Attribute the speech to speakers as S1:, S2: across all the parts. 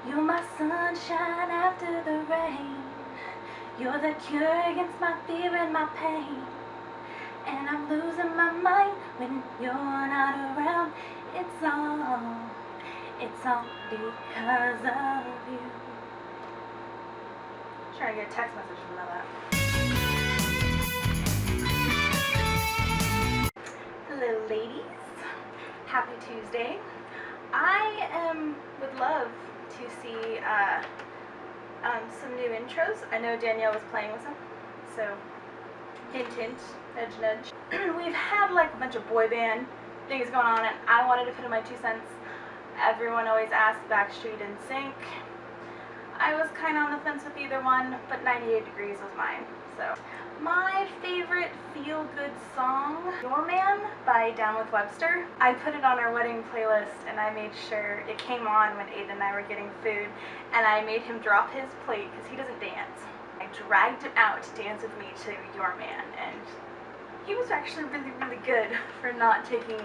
S1: You're my sunshine after the rain. You're the cure against my fear and my pain. And I'm losing my mind when you're not around. It's all because of you. I'm trying to get a text message from that. Hello ladies, happy Tuesday. I would love to see some new intros. I know Danielle was playing with them, so hint hint, nudge nudge. We've had like a bunch of boy band things going on, and I wanted to put in my 2 cents. Everyone always asks Backstreet and Sync. I was kind of on the fence with either one, but 98 Degrees was mine. So my favorite feel-good song, Your Man by Down with Webster. I put it on our wedding playlist, and I made sure it came on when Aiden and I were getting food, and I made him drop his plate because he doesn't dance. I dragged him out to dance with me to Your Man, and he was actually really, really good for not taking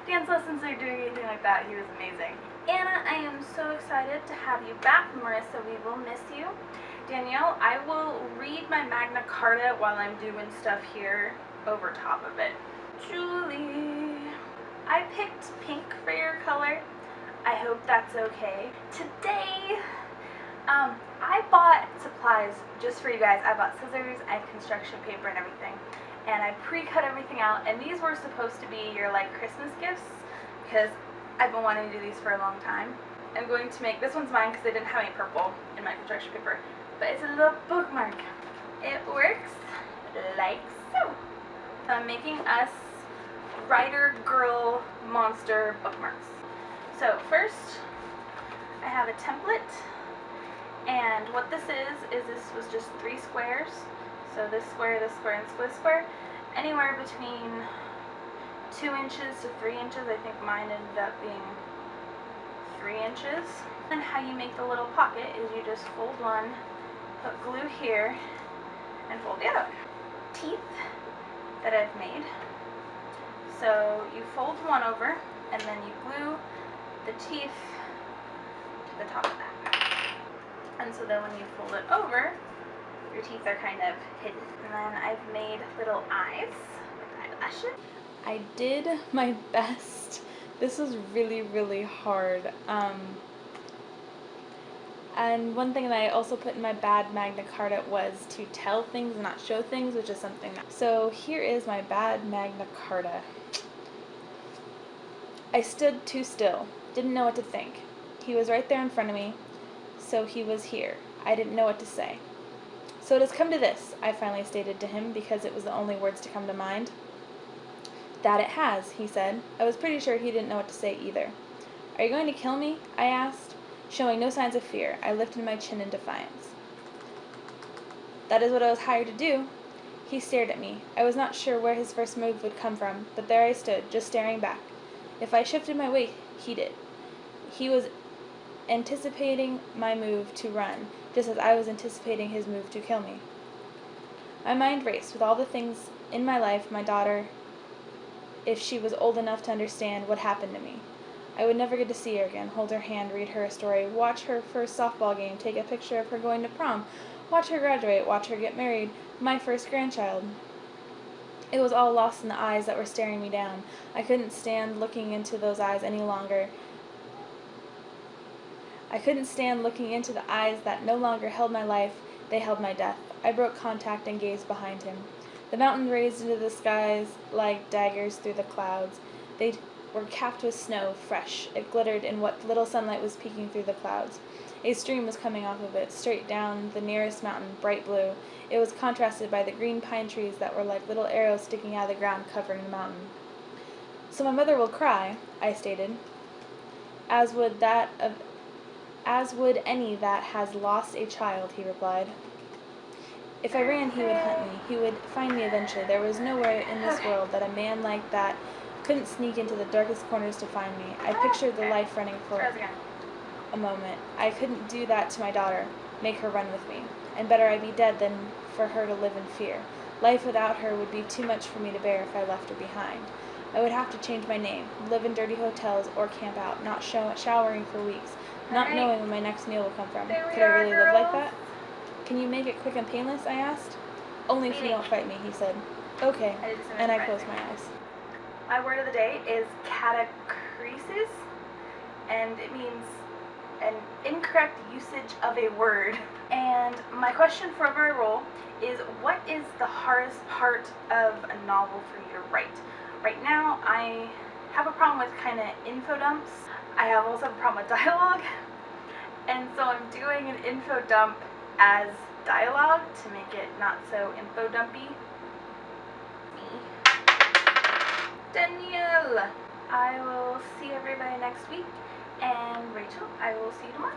S1: dance lessons or doing anything like that. He was amazing. Anna, I am so excited to have you back. Marissa, we will miss you. Danielle, I will read my Magna Carta while I'm doing stuff here over top of it. Julie, I picked pink for your color. I hope that's okay. Today, I bought supplies just for you guys. I bought scissors and construction paper and everything. And I pre-cut everything out, and these were supposed to be your like Christmas gifts because I've been wanting to do these for a long time. I'm going to make, this one's mine because I didn't have any purple in my construction paper, but it's a little bookmark. It works like so. So I'm making us writer girl monster bookmarks. So first, I have a template, and what this this was just 3 squares. So this square, and this square, anywhere between 2 inches to 3 inches. I think mine ended up being 3 inches. And how you make the little pocket is you just fold one, put glue here, and fold the other one. Teeth that I've made. So you fold one over, and then you glue the teeth to the top of that. And so then when you fold it over, your teeth are kind of hidden. And then I've made little eyes with eyelashes. I did my best. This was really, really hard. And one thing that I also put in my bad Magna Carta was to tell things and not show things, which is something that... So here is my bad Magna Carta. I stood too still. Didn't know what to think. He was right there in front of me, so he was here. I didn't know what to say. So it has come to this, I finally stated to him, because it was the only words to come to mind. That it has, he said. I was pretty sure he didn't know what to say either. Are you going to kill me? I asked. Showing no signs of fear, I lifted my chin in defiance. That is what I was hired to do. He stared at me. I was not sure where his first move would come from, but there I stood, just staring back. If I shifted my weight, he did. He was anticipating my move to run, just as I was anticipating his move to kill me. My mind raced with all the things in my life, my daughter, if she was old enough to understand what happened to me. I would never get to see her again, hold her hand, read her a story, watch her first softball game, take a picture of her going to prom, watch her graduate, watch her get married, my first grandchild. It was all lost in the eyes that were staring me down. I couldn't stand looking into those eyes any longer. I couldn't stand looking into the eyes that no longer held my life, they held my death. I broke contact and gazed behind him. The mountain raised into the skies like daggers through the clouds. They were capped with snow, fresh. It glittered in what little sunlight was peeking through the clouds. A stream was coming off of it, straight down the nearest mountain, bright blue. It was contrasted by the green pine trees that were like little arrows sticking out of the ground covering the mountain. So my mother will cry, I stated, as would any that has lost a child, he replied. If I ran, he would hunt me. He would find me eventually. There was nowhere in this world that a man like that couldn't sneak into the darkest corners to find me. I pictured the life running for a moment. I couldn't do that to my daughter, make her run with me. And better I be dead than for her to live in fear. Life without her would be too much for me to bear if I left her behind. I would have to change my name, live in dirty hotels, or camp out, not showering for weeks,
S2: not
S1: Alright.
S2: knowing where my next meal will come from.
S1: There we
S2: Could I
S1: are,
S2: really live like
S1: girls.
S2: that? Can you make it quick and painless, I asked. Only if you don't fight me, he said. Okay, and I closed my eyes.
S1: My word of the day is catachresis, and it means an incorrect usage of a word. And my question for every roll is, what is the hardest part of a novel for you to write? Right now, I have a problem with kind of info dumps. I also have a problem with dialogue, and so I'm doing an info dump as dialogue to make it not so info dumpy. Danielle! I will see everybody next week, and Rachel, I will see you tomorrow.